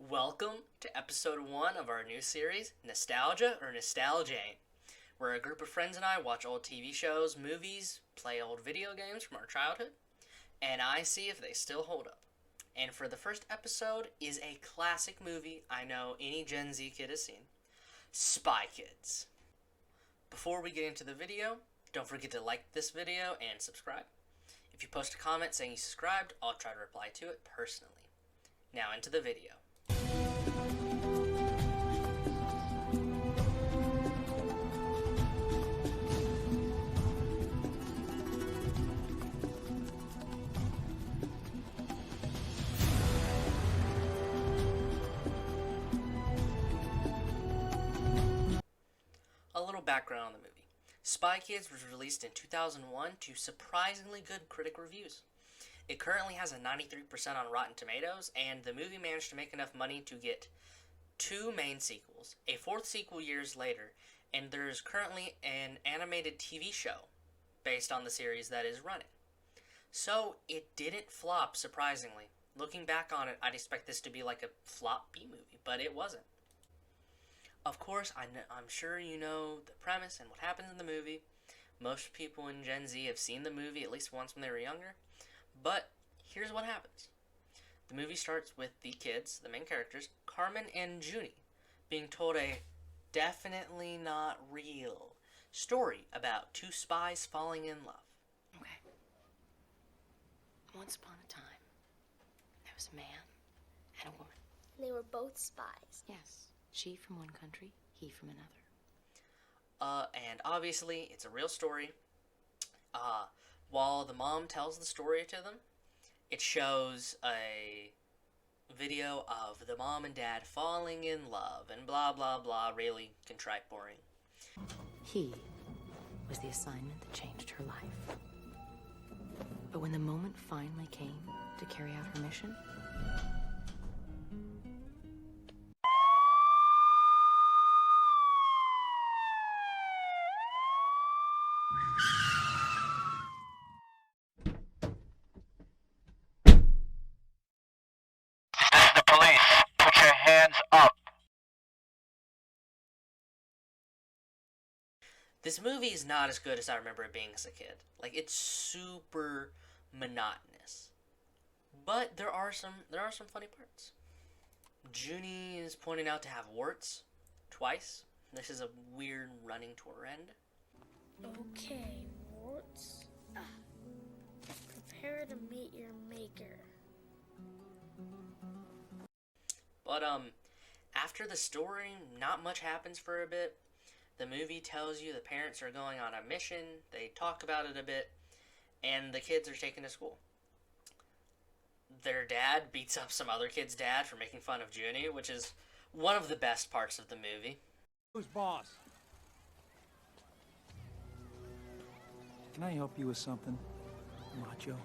Welcome to episode 1 of our new series, Nostalgia or Nostalgain't, where a group of friends and I watch old TV shows, movies, play old video games from our childhood, and I see if they still hold up. And for the first episode is a classic movie I know any Gen Z kid has seen, Spy Kids. Before we get into the video, don't forget to like this video and subscribe. If you post a comment saying you subscribed, I'll try to reply to it personally. Now into the video. A little background on the movie. Spy Kids was released in 2001 to surprisingly good critic reviews. It currently has a 93% on Rotten Tomatoes, and the movie managed to make enough money to get 2 main sequels, a 4th sequel years later, and there is currently an animated TV show based on the series that is running. So, it didn't flop, surprisingly. Looking back on it, I'd expect this to be like a flop B movie, but it wasn't. Of course, I'm sure you know the premise and what happens in the movie. Most people in Gen Z have seen the movie at least once when they were younger. But here's what happens. The movie starts with the kids, the main characters, Carmen and Junie, being told a definitely not real story about 2 spies falling in love. Okay. Once upon a time, there was a man and a woman. They were both spies. Yes. She from one country, he from another. And obviously, it's a real story. While the mom tells the story to them, it shows a video of the mom and dad falling in love and blah, blah, blah, really contrite, boring. He was the assignment that changed her life. But when the moment finally came to carry out her mission, The police, put your hands up. This movie is not as good as I remember it being as a kid. Like, it's super monotonous. But there are some funny parts. Junie is pointing out to have warts twice. This is a weird running trend. Okay, warts. Prepare to meet your maker. But after the story, not much happens for a bit. The movie tells you the parents are going on a mission. They talk about it a bit, and the kids are taken to school. Their dad beats up some other kid's dad for making fun of Junie, which is one of the best parts of the movie. Who's boss? Can I help you with something, macho?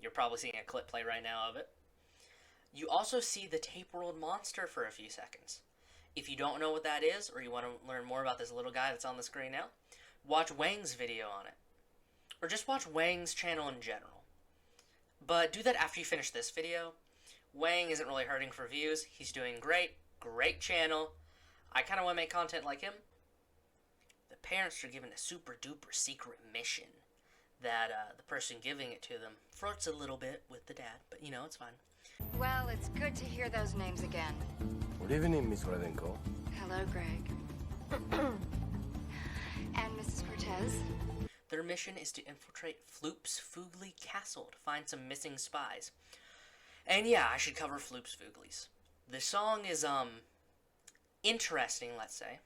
You're probably seeing a clip play right now of it. You also see the tape world monster for a few seconds. If you don't know what that is, or you want to learn more about this little guy that's on the screen now, watch Wang's video on it. Or just watch Wang's channel in general. But do that after you finish this video. Wang isn't really hurting for views. He's doing great. Great channel. I kind of want to make content like him. The parents are given a super duper secret mission that the person giving it to them flirts a little bit with the dad, but you know, it's fine. Well, it's good to hear those names again. Good evening, Miss Radenko. Hello, Greg. And Mrs. Cortez. Their mission is to infiltrate Floop's Foogly Castle to find some missing spies. And yeah, I should cover Floop's Fooglies. The song is, interesting, let's say.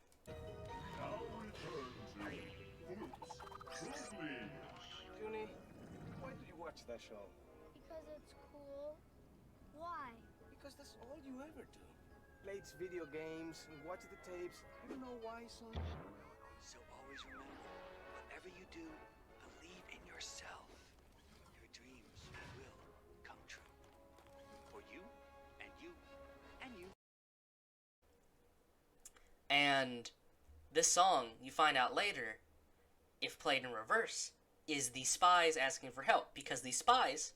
Junie, why did you watch that show? Because it's cool. Why? Because that's all you ever do. Plays video games and watches the tapes. You know why, son? So always remember, whatever you do, believe in yourself. Your dreams will come true. For you, and you, and you. And this song, you find out later, if played in reverse, is the spies asking for help, because the spies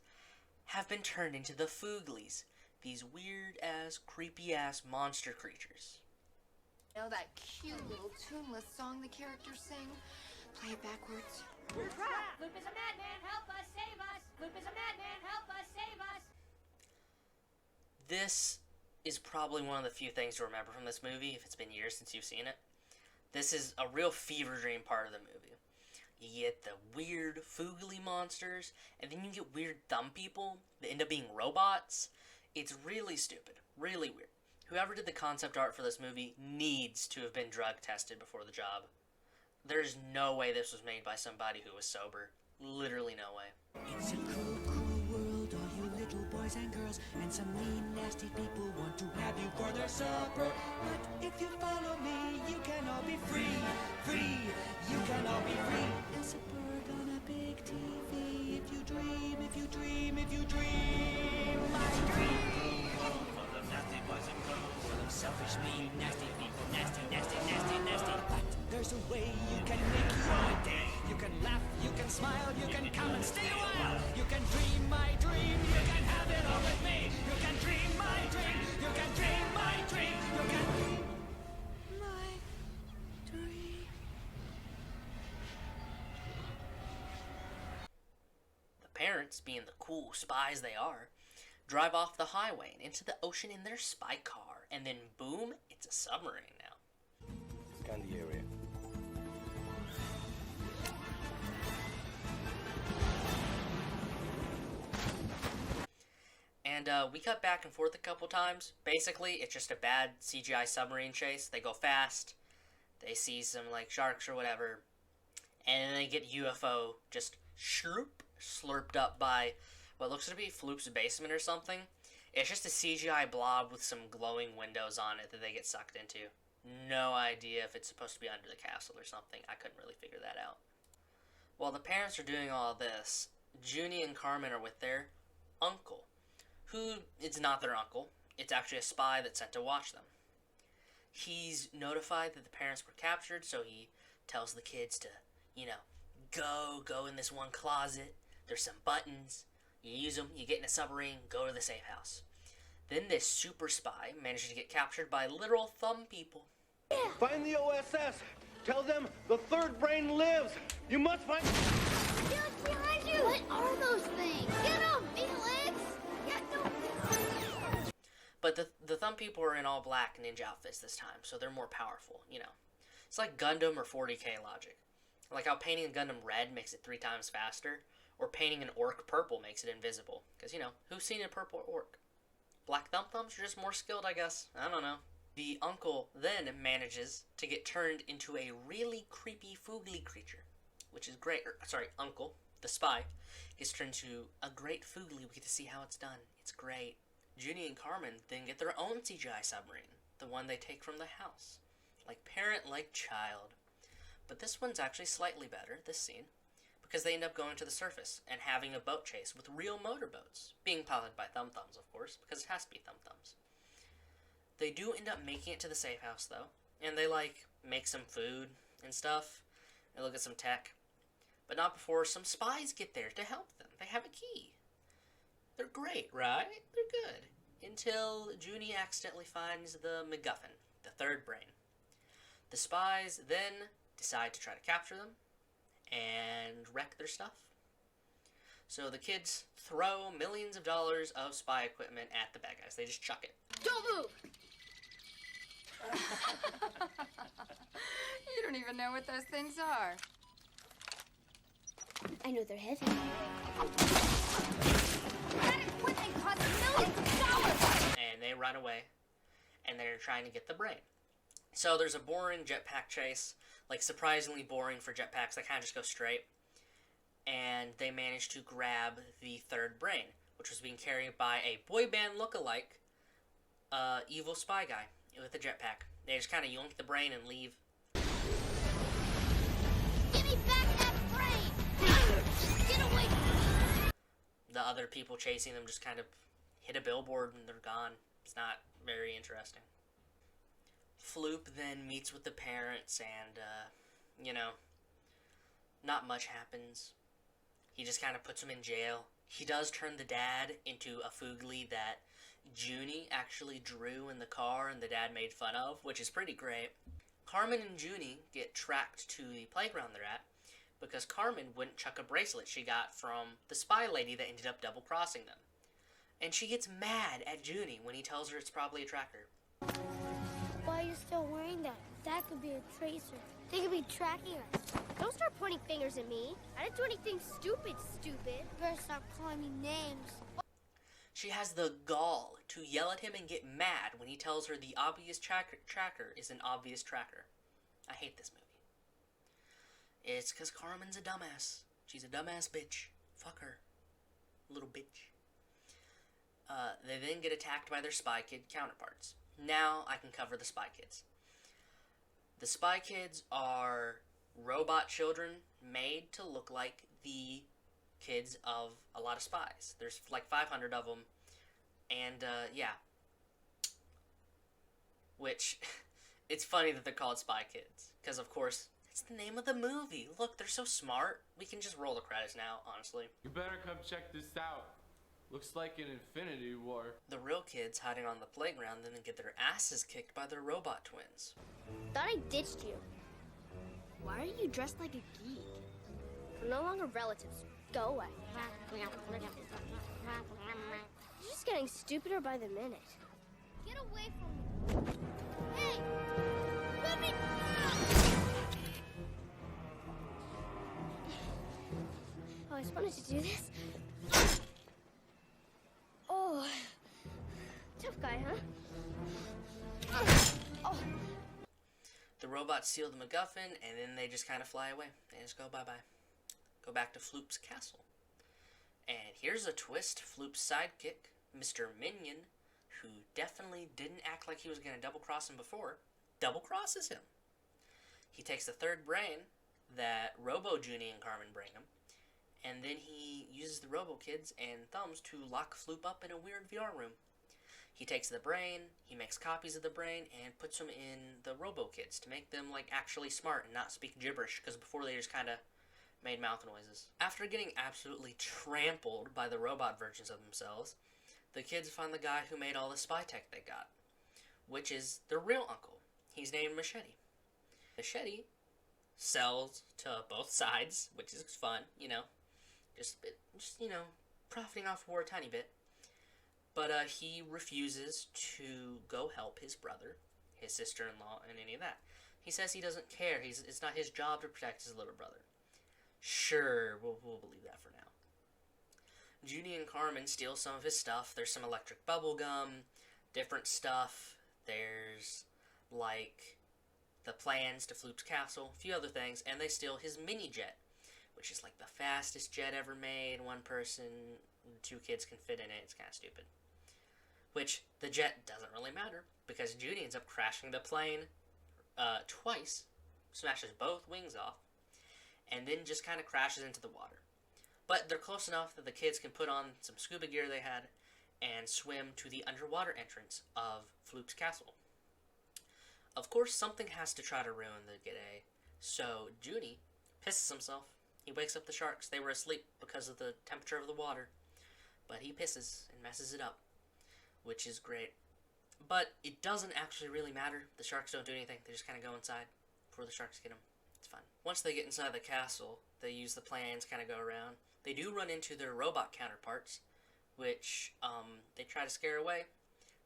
have been turned into the Fooglies, these weird-ass, creepy-ass monster creatures. You know that cute little tuneless song the characters sing? Play it backwards. We're trapped! Floop is a madman, help us, save us! Floop is a madman, help us, save us! This is probably one of the few things to remember from this movie, if it's been years since you've seen it. This is a real fever dream part of the movie. You get the weird Foogly monsters, and then you get weird thumb people that end up being robots. It's really stupid. Really weird. Whoever did the concept art for this movie needs to have been drug tested before the job. There's no way this was made by somebody who was sober. Literally no way. It's a cruel, cruel world, all you little boys and girls, and some mean, nasty people want to have you for their supper. But if you follow me, you can all be free, free, you can all be free. As a bird on a big TV, if you dream, if you dream, if you dream, my dream. Full of nasty boys and girls, full of selfish, mean, nasty people, nasty, nasty, nasty, nasty. But there's a way you can make your day. You can laugh, you can smile, you can come and stay a while. You can dream my dream, you can have it all with me. You can dream my dream, you can dream my dream, you can dream my dream. The parents, being the cool spies they are, drive off the highway and into the ocean in their spy car. And then boom, it's a submarine now. Scan the area. And we cut back and forth a couple times. Basically, it's just a bad CGI submarine chase. They go fast. They see some, like, sharks or whatever. And then they get UFO just slurped up by what looks to be Floop's basement or something. It's just a CGI blob with some glowing windows on it that they get sucked into. No idea if it's supposed to be under the castle or something. I couldn't really figure that out. While the parents are doing all of this, Junie and Carmen are with their uncle, who is not their uncle. It's actually a spy that's sent to watch them. He's notified that the parents were captured, so he tells the kids to, go in this one closet. There's some buttons. You use them, you get in a submarine, go to the safe house. Then this super spy manages to get captured by literal thumb people. Find the OSS. Tell them the third brain lives. You must find... Felix, behind you! What are those things? Get them, Felix! Get them! But the thumb people are in all black ninja outfits this time, so they're more powerful, It's like Gundam or 40k logic. Like how painting a Gundam red makes it 3 times faster, or painting an orc purple makes it invisible. Because, who's seen a purple orc? Black thumbs are just more skilled, I guess. I don't know. The uncle then manages to get turned into a really creepy Foogly creature, which is great. Uncle, the spy, is turned into a great Foogly. We get to see how it's done. It's great. Junie and Carmen then get their own CGI submarine, the one they take from the house. Like parent, like child. But this one's actually slightly better, this scene, because they end up going to the surface and having a boat chase with real motorboats, being piloted by thumbs, of course, because it has to be thumbs. They do end up making it to the safe house, though, and they, make some food and stuff, and look at some tech, but not before some spies get there to help them. They have a key. They're great, right? They're good. Until Junie accidentally finds the MacGuffin, the third brain. The spies then decide to try to capture them and wreck their stuff. So the kids throw millions of dollars of spy equipment at the bad guys. They just chuck it. Don't move! You don't even know what those things are. I know they're heavy. That equipment costs millions of dollars! And they run away. And they're trying to get the brain. So there's a boring jetpack chase. Surprisingly boring for jetpacks that kind of just go straight. And they manage to grab the third brain, which was being carried by a boy band look-alike evil spy guy with a jetpack. They just kind of yoink the brain and leave. Give me back that brain! Get away from me! The other people chasing them just kind of hit a billboard and they're gone. It's not very interesting. Floop then meets with the parents, and, you know, not much happens. He just kind of puts him in jail. He does turn the dad into a Foogly that Junie actually drew in the car and the dad made fun of, which is pretty great. Carmen and Junie get tracked to the playground they're at because Carmen wouldn't chuck a bracelet she got from the spy lady that ended up double-crossing them. And she gets mad at Junie when he tells her it's probably a tracker. Why are you still wearing that? That could be a tracer. They could be tracking us. Don't start pointing fingers at me. I didn't do anything stupid. You better stop calling me names. She has the gall to yell at him and get mad when he tells her the obvious tracker is an obvious tracker. I hate this movie. It's because Carmen's a dumbass. She's a dumbass bitch. Fuck her. Little bitch. They then get attacked by their Spy Kid counterparts. Now I can cover the Spy Kids. The Spy Kids are robot children made to look like the kids of a lot of spies. There's like 500 of them. And, yeah. Which, it's funny that they're called Spy Kids. Because, of course, it's the name of the movie. Look, they're so smart. We can just roll the credits now, honestly. You better come check this out. Looks like an Infinity War. The real kids hiding on the playground then get their asses kicked by their robot twins. Thought I ditched you. Why are you dressed like a geek? We're no longer relatives. Go away. You're just getting stupider by the minute. Get away from me. Hey! Let me... I always wanted to do this. Oh. Tough guy, huh? Oh. The robots seal the MacGuffin, and then they just kind of fly away. They just go bye-bye. Go back to Floop's castle. And here's a twist. Floop's sidekick, Mr. Minion, who definitely didn't act like he was going to double-cross him before, double-crosses him. He takes the third brain that Robo Junie and Carmen bring him, and then he uses the Robo Kids and Thumbs to lock Floop up in a weird VR room. He takes the brain, he makes copies of the brain, and puts them in the Robo Kids to make them, like, actually smart and not speak gibberish, because before they just kind of made mouth noises. After getting absolutely trampled by the robot versions of themselves, the kids find the guy who made all the spy tech they got, which is their real uncle. He's named Machete. Machete sells to both sides, which is fun, you know, just you know, profiting off war a tiny bit. But he refuses to go help his brother, his sister-in-law, and any of that. He says he doesn't care. It's not his job to protect his little brother. Sure, we'll believe that for now. Junie and Carmen steal some of his stuff. There's some electric bubble gum, different stuff. There's, like, the plans to Floop's castle, a few other things, and they steal his mini jet, which is like the fastest jet ever made. One person, 2 kids can fit in it. It's kind of stupid. Which, the jet doesn't really matter, because Junie ends up crashing the plane twice, smashes both wings off, and then just kind of crashes into the water. But they're close enough that the kids can put on some scuba gear they had and swim to the underwater entrance of Floop's castle. Of course, something has to try to ruin the g'day, so Junie pisses himself. He wakes up the sharks. They were asleep because of the temperature of the water, but he pisses and messes it up, which is great. But it doesn't actually really matter. The sharks don't do anything. They just kind of go inside before the sharks get them. It's fun. Once they get inside the castle, they use the plans, kind of go around. They do run into their robot counterparts, which they try to scare away.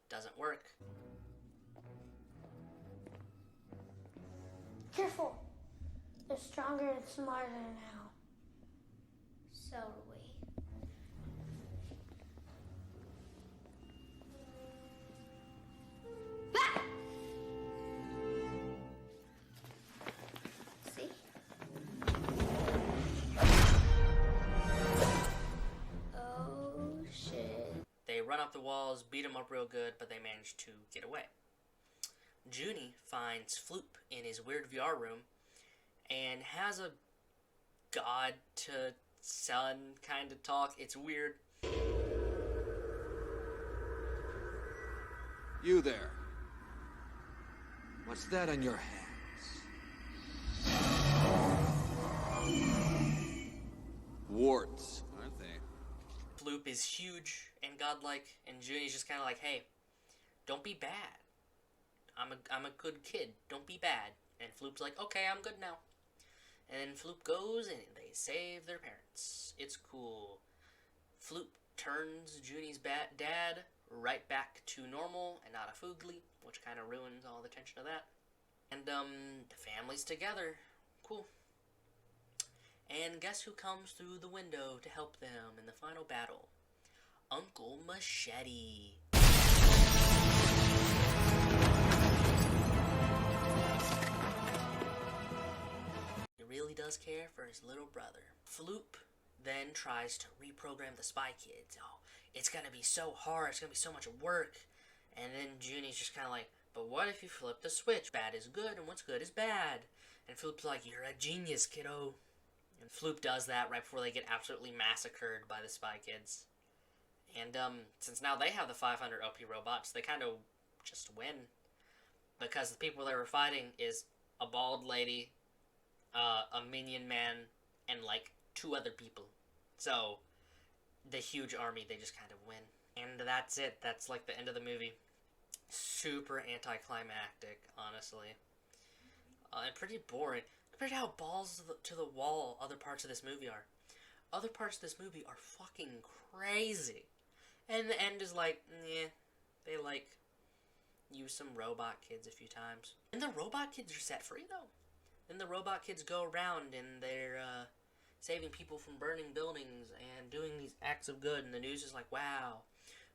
Doesn't work. Careful. They're stronger and smarter now. So are we. Ah! See? Oh, shit. They run up the walls, beat them up real good, but they manage to get away. Junie finds Floop in his weird VR room and has a god to son kind of talk. It's weird. You there. What's that on your hands? Warts, aren't they? Floop is huge and godlike, and Junie's just kind of like, hey, don't be bad. I'm a good kid. Don't be bad. And Floop's like, okay, I'm good now. And Floop goes and they save their parents. It's cool. Floop turns Junie's dad right back to normal and not a foogly, which kind of ruins all the tension of that. And the family's together. Cool. And guess who comes through the window to help them in the final battle? Uncle Machete. He really does care for his little brother. Floop then tries to reprogram the Spy Kids. Oh, it's gonna be so hard, it's gonna be so much work. And then Junie's just kind of like, but what if you flip the switch? Bad is good and what's good is bad. And Floop's like, you're a genius, kiddo. And Floop does that right before they get absolutely massacred by the Spy Kids. And since now they have the 500 OP robots, they kind of just win. Because the people they were fighting is a bald lady, a minion man, and like 2 other people. So, the huge army, they just kind of win. And that's it. That's like the end of the movie. Super anticlimactic, honestly. And pretty boring. Compared to how balls to the wall other parts of this movie are. Other parts of this movie are fucking crazy. And the end is like, eh. They like use some robot kids a few times. And the robot kids are set free though. Then the robot kids go around and they're saving people from burning buildings and doing these acts of good. And the news is like, wow,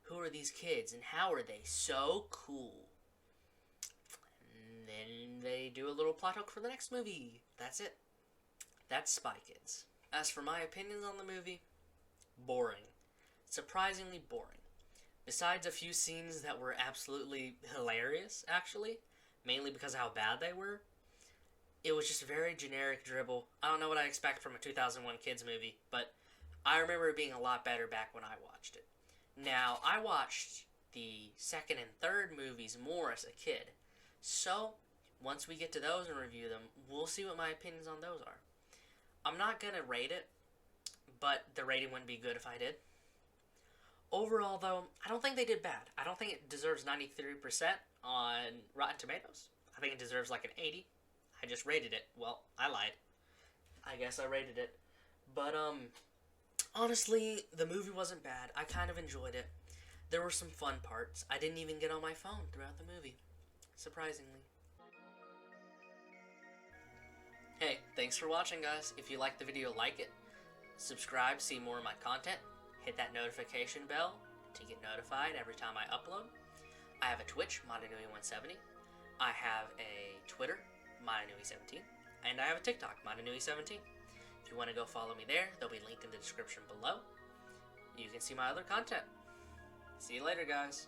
who are these kids and how are they so cool? And then they do a little plot hook for the next movie. That's it. That's Spy Kids. As for my opinions on the movie, boring. Surprisingly boring. Besides a few scenes that were absolutely hilarious, actually, mainly because of how bad they were, it was just very generic dribble. I don't know what I expect from a 2001 kids movie, but I remember it being a lot better back when I watched it. Now, I watched the second and third movies more as a kid, so once we get to those and review them, we'll see what my opinions on those are. I'm not gonna rate it, but the rating wouldn't be good if I did. Overall, though, I don't think they did bad. I don't think it deserves 93% on Rotten Tomatoes. I think it deserves like an 80. I just rated it. Well, I lied. I guess I rated it. But, honestly, the movie wasn't bad. I kind of enjoyed it. There were some fun parts. I didn't even get on my phone throughout the movie. Surprisingly. Hey, thanks for watching, guys. If you liked the video, like it. Subscribe, see more of my content. Hit that notification bell to get notified every time I upload. I have a Twitch, Madanui170. I have a Twitter, Madanui17. And I have a TikTok, Madanui17. If you want to go follow me there, they'll be linked in the description below. You can see my other content. See you later, guys.